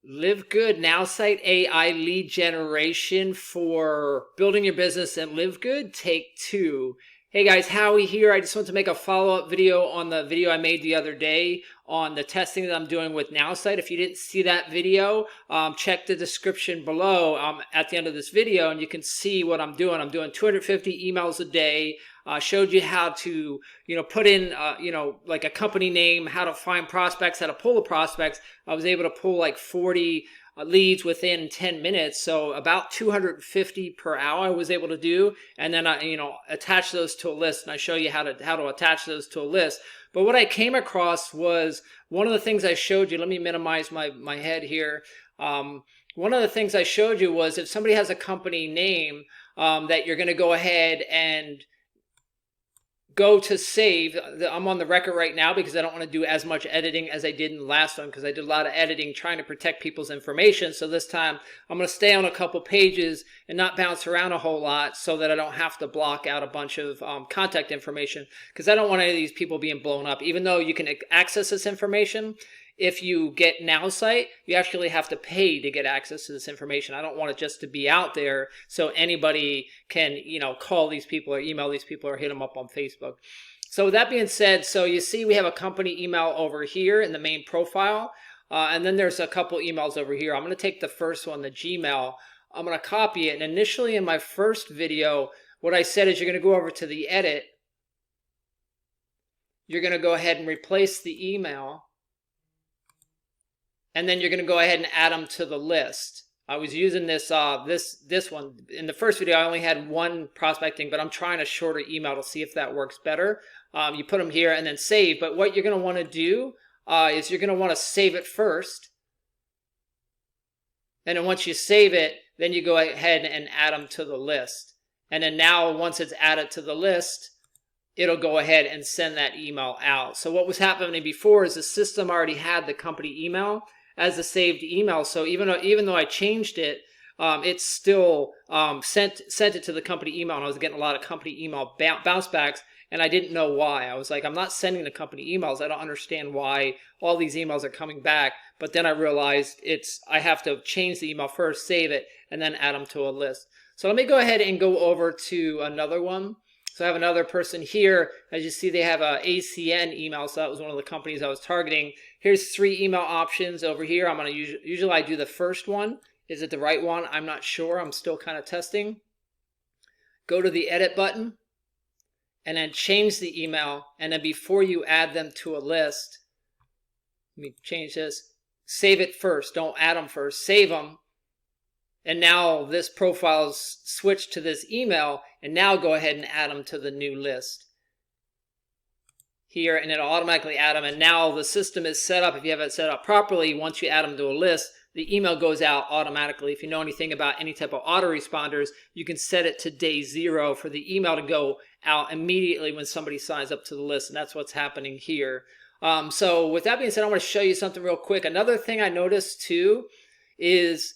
LiveGood, Nowsite AI lead generation for building your business and LiveGood, take 2. Hey guys, Howie here. I just want to make a follow-up video on the video I made the other day on the testing that I'm doing with Nowsite. If you didn't see that video, check the description below at the end of this video and you can see what I'm doing. I'm doing 250 emails a day. Showed you how to, put in, like a company name, how to find prospects, how to pull the prospects. I was able to pull like 40 leads within 10 minutes. So about 250 per hour I was able to do. And then I, attach those to a list, and I show you how to attach those to a list. But what I came across was one of the things I showed you. Let me minimize my head here. One of the things I showed you was if somebody has a company name that you're going to go ahead and go to save. I'm on the record right now because I don't want to do as much editing as I did in the last one, because I did a lot of editing trying to protect people's information. So this time I'm going to stay on a couple pages and not bounce around a whole lot so that I don't have to block out a bunch of contact information, because I don't want any of these people being blown up. Even though you can access this information, if you get Nowsite, you actually have to pay to get access to this information. I don't want it just to be out there so anybody can, call these people or email these people or hit them up on Facebook. So with that being said, so you see we have a company email over here in the main profile. And then there's a couple emails over here. I'm going to take the first one, the Gmail. I'm going to copy it. And initially in my first video, what I said is you're going to go over to the edit. You're going to go ahead and replace the email. And then you're going to go ahead and add them to the list. I was using this this one. In the first video, I only had one prospecting, but I'm trying a shorter email to see if that works better. You put them here and then save. But what you're going to want to do is you're going to want to save it first. And then once you save it, then you go ahead and add them to the list. And then now once it's added to the list, it'll go ahead and send that email out. So what was happening before is the system already had the company email as a saved email. So even though I changed it, it still sent it to the company email, and I was getting a lot of company email bounce backs, and I didn't know why. I was like, I'm not sending the company emails. I don't understand why all these emails are coming back. But then I realized I have to change the email first, save it, and then add them to a list. So let me go ahead and go over to another one. So I have another person here. As you see, they have a ACN email. So that was one of the companies I was targeting. Here's 3 email options over here. I'm going to usually I do the first one. Is it the right one? I'm not sure. I'm still kind of testing. Go to the edit button and then change the email. And then before you add them to a list, let me change this. Save it first. Don't add them first. Save them. And now this profile's switched to this email, and now go ahead and add them to the new list here, and it'll automatically add them. And now the system is set up. If you have it set up properly, once you add them to a list, the email goes out automatically. If you know anything about any type of autoresponders, you can set it to day 0 for the email to go out immediately when somebody signs up to the list, and that's what's happening here. So with that being said, I want to show you something real quick. Another thing I noticed too is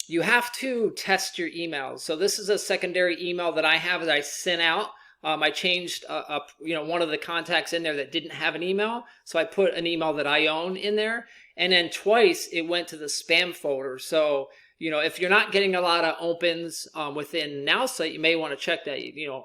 you have to test your emails. So this is a secondary email that I have that I sent out. I changed one of the contacts in there that didn't have an email. So I put an email that I own in there. And then twice it went to the spam folder. So, if you're not getting a lot of opens within Nowsite, you may want to check that.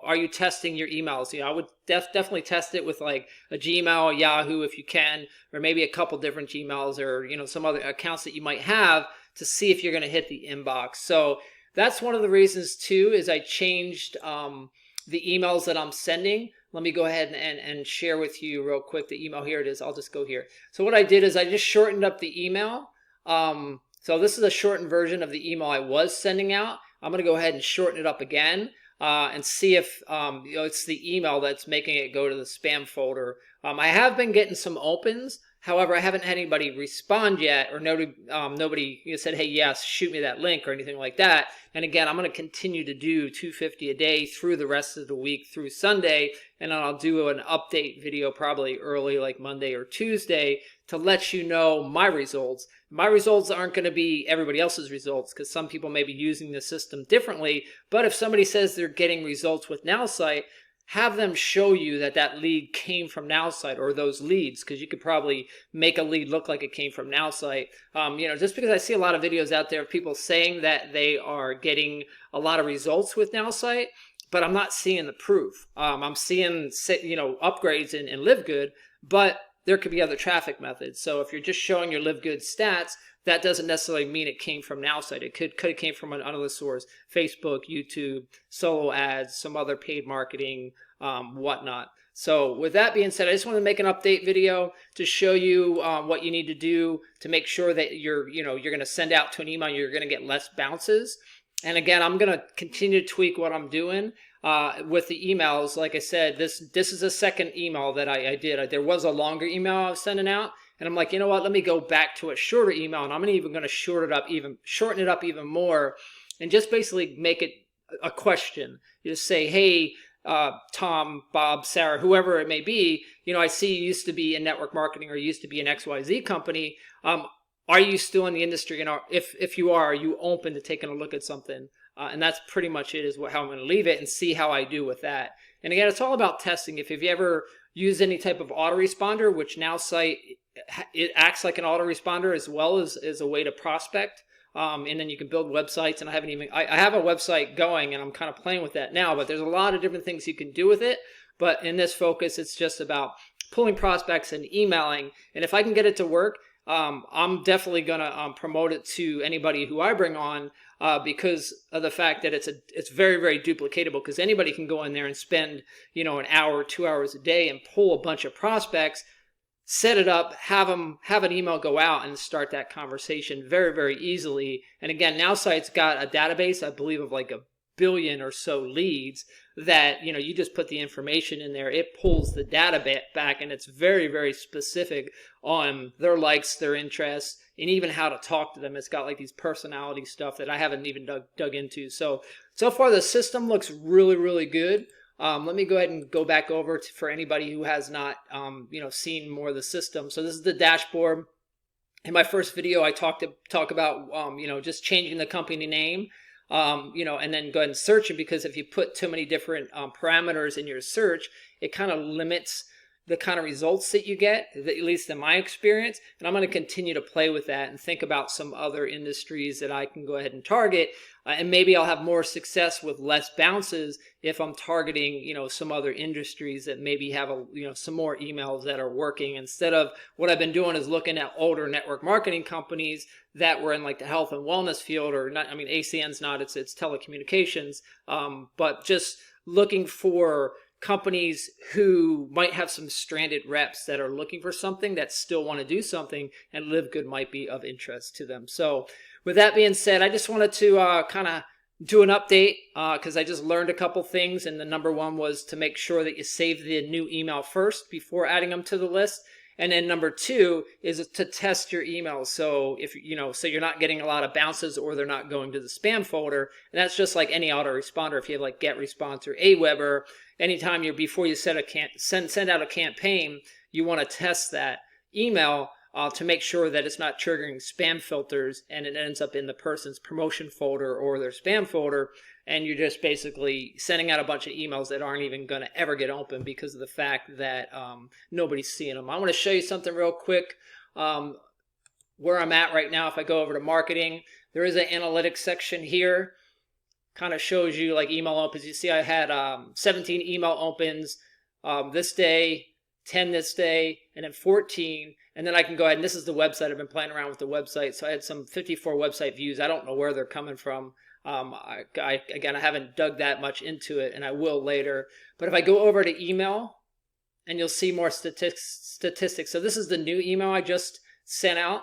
Are you testing your emails? I would definitely test it with like a Gmail, a Yahoo if you can, or maybe a couple different Gmails or, some other accounts that you might have, to see if you're going to hit the inbox. So that's one of the reasons too, is I changed the emails that I'm sending. Let me go ahead and share with you real quick the email. Here it is. I'll just go here. So what I did is I just shortened up the email. So this is a shortened version of the email I was sending out. I'm going to go ahead and shorten it up again and see if it's the email that's making it go to the spam folder. I have been getting some opens. However, I haven't had anybody respond yet, or nobody said, hey, yes, shoot me that link or anything like that. And again, I'm going to continue to do 250 a day through the rest of the week through Sunday. And then I'll do an update video probably early, like Monday or Tuesday, to let you know my results. My results aren't going to be everybody else's results, because some people may be using the system differently. But if somebody says they're getting results with Nowsite, have them show you that that lead came from Nowsite, or those leads, because you could probably make a lead look like it came from Nowsite. Just because I see a lot of videos out there of people saying that they are getting a lot of results with Nowsite, but I'm not seeing the proof. I'm seeing, upgrades in LiveGood, but there could be other traffic methods. So if you're just showing your LiveGood stats, that doesn't necessarily mean it came from Nowsite. It could have came from another source: Facebook, YouTube, solo ads, some other paid marketing, whatnot. So with that being said, I just want to make an update video to show you what you need to do to make sure that you're going to send out to an email, you're going to get less bounces. And again, I'm going to continue to tweak what I'm doing with the emails. Like I said, this is a second email that I did. There was a longer email I was sending out, and I'm like, you know what? Let me go back to a shorter email, and I'm even going to shorten it up even more, and just basically make it a question. You just say, hey, Tom, Bob, Sarah, whoever it may be, I see you used to be in network marketing, or you used to be an XYZ company. Are you still in the industry? And if you are you open to taking a look at something? And that's pretty much it, is how I'm going to leave it, and see how I do with that. And again, it's all about testing. If you've ever used any type of autoresponder, which Nowsite, it acts like an autoresponder as well as a way to prospect. And then you can build websites. And I have a website going, and I'm kind of playing with that now, but there's a lot of different things you can do with it. But in this focus, it's just about pulling prospects and emailing. And if I can get it to work, I'm definitely going to promote it to anybody who I bring on, because of the fact that it's very, very duplicatable, because anybody can go in there and spend, an hour, 2 hours a day and pull a bunch of prospects, set it up, have an email go out, and start that conversation very, very easily. And again, Nowsite's got a database, I believe, of like 1 billion or so leads that, you just put the information in there, it pulls the data back, and it's very, very specific on their likes, their interests, and even how to talk to them. It's got like these personality stuff that I haven't even dug into. So far the system looks really, really good. Let me go ahead and go back over for anybody who has not, seen more of the system. So this is the dashboard. In my first video, I talk about, just changing the company name, and then go ahead and search it, because if you put too many different parameters in your search, it kind of limits the kind of results that you get, at least in my experience. And I'm going to continue to play with that and think about some other industries that I can go ahead and target. And maybe I'll have more success with less bounces if I'm targeting, some other industries that maybe have some more emails that are working, instead of what I've been doing is looking at older network marketing companies that were in like the health and wellness field, or not. I mean, ACN's not, it's telecommunications, but just looking for companies who might have some stranded reps that are looking for something, that still want to do something, and LiveGood might be of interest to them. So with that being said, I just wanted to kind of do an update, because I just learned a couple things, and the number one was to make sure that you save the new email first before adding them to the list. And then number two is to test your emails. So if so you're not getting a lot of bounces, or they're not going to the spam folder. And that's just like any autoresponder. If you have like GetResponse or Aweber, anytime before you send out a campaign, you want to test that email to make sure that it's not triggering spam filters, and it ends up in the person's promotion folder or their spam folder, and you're just basically sending out a bunch of emails that aren't even going to ever get open because of the fact that nobody's seeing them. I want to show you something real quick where I'm at right now. If I go over to marketing, there is an analytics section here. Kind of shows you like email opens. You see I had 17 email opens this day, 10 this day, and then 14. And then I can go ahead, and this is the website. I've been playing around with the website. So I had some 54 website views. I don't know where they're coming from. Again, I haven't dug that much into it, and I will later. But if I go over to email, and you'll see more statistics. So this is the new email I just sent out.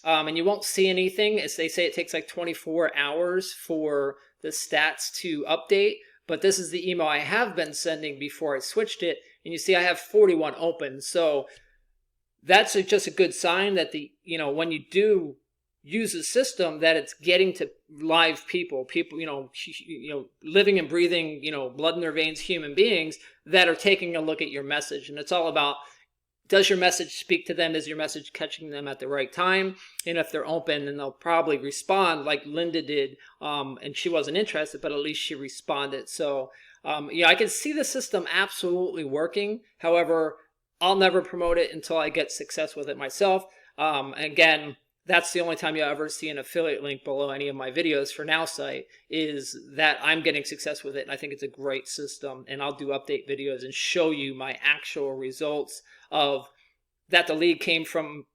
And you won't see anything. As they say, it takes like 24 hours for the stats to update. But this is the email I have been sending before I switched it. And you see I have 41 open. So that's just a good sign that when you do use a system, that it's getting to live people, living and breathing, blood in their veins, human beings that are taking a look at your message. And it's all about, does your message speak to them? Is your message catching them at the right time? And if they're open, then they'll probably respond like Linda did. And she wasn't interested, but at least she responded. So I can see the system absolutely working. However, I'll never promote it until I get success with it myself. Again, that's the only time you'll ever see an affiliate link below any of my videos for Nowsite, is that I'm getting success with it. And I think it's a great system. And I'll do update videos and show you my actual results of that the lead came from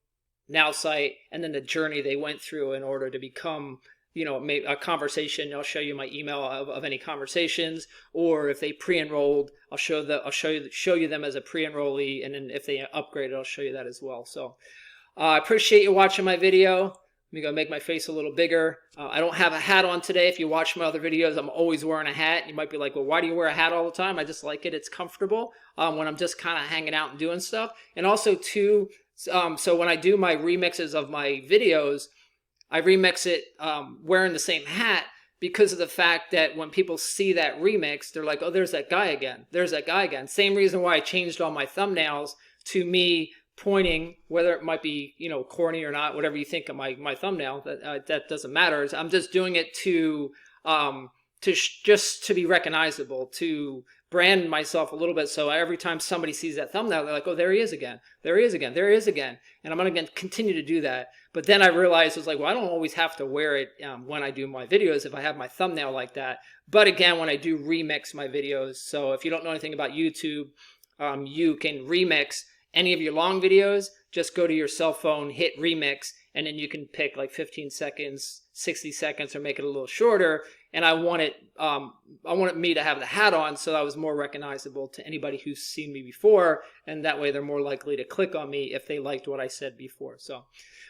Nowsite and then the journey they went through in order to become, a conversation. I'll show you my email of any conversations, or if they pre-enrolled, I'll show you them as a pre-enrollee, and then if they upgraded, I'll show you that as well. So I appreciate you watching my video. Let me go make my face a little bigger. I don't have a hat on today. If you watch my other videos, I'm always wearing a hat. You might be like, well, why do you wear a hat all the time? I just like it. It's comfortable when I'm just kind of hanging out and doing stuff. And also, too, so when I do my remixes of my videos, I remix it wearing the same hat, because of the fact that when people see that remix, they're like, oh, there's that guy again. There's that guy again. Same reason why I changed all my thumbnails to me pointing, whether it might be, corny or not, whatever you think of my thumbnail, that doesn't matter. I'm just doing it to just to be recognizable, to brand myself a little bit, so every time somebody sees that thumbnail, they're like, oh, there he is again, there he is again, there he is again. And I'm going to continue to do that. But then I realized, it was like, well, I don't always have to wear it when I do my videos if I have my thumbnail like that. But again, when I do remix my videos, so if you don't know anything about YouTube, you can remix any of your long videos. Just go to your cell phone, hit remix, and then you can pick like 15 seconds, 60 seconds, or make it a little shorter. And I wanted me to have the hat on, so I was more recognizable to anybody who's seen me before, and that way they're more likely to click on me if they liked what I said before. So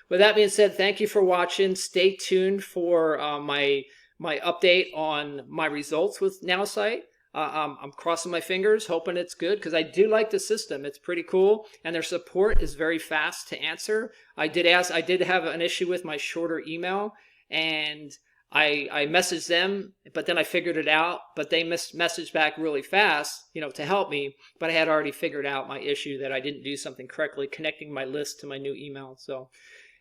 with that being said, thank you for watching. Stay tuned for my update on my results with Nowsite. I'm crossing my fingers, hoping it's good, because I do like the system. It's pretty cool, and their support is very fast to answer. I did have an issue with my shorter email, and I messaged them, but then I figured it out. But they messaged back really fast, to help me. But I had already figured out my issue, that I didn't do something correctly, connecting my list to my new email. So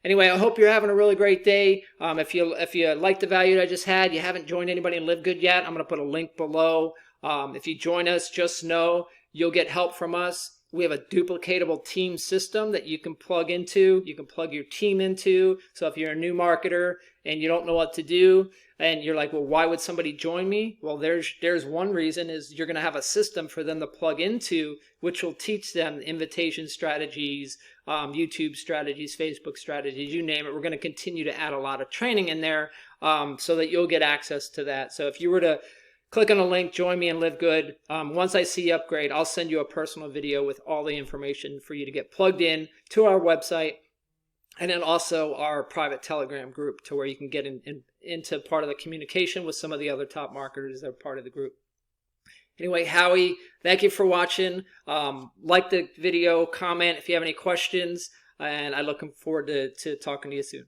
anyway, I hope you're having a really great day. If you like the value that I just had, you haven't joined anybody in LiveGood yet, I'm going to put a link below. If you join us, just know you'll get help from us. We have a duplicatable team system that you can plug into. You can plug your team into. So if you're a new marketer and you don't know what to do, and you're like, well, why would somebody join me? Well, there's one reason, is you're going to have a system for them to plug into, which will teach them invitation strategies, YouTube strategies, Facebook strategies, you name it. We're going to continue to add a lot of training in there so that you'll get access to that. So if you were to click on a link, join me in LiveGood. Once I see you upgrade, I'll send you a personal video with all the information for you to get plugged in to our website, and then also our private Telegram group, to where you can get into part of the communication with some of the other top marketers that are part of the group. Anyway, Howie, thank you for watching. Like the video, comment if you have any questions, and I'm looking forward to talking to you soon.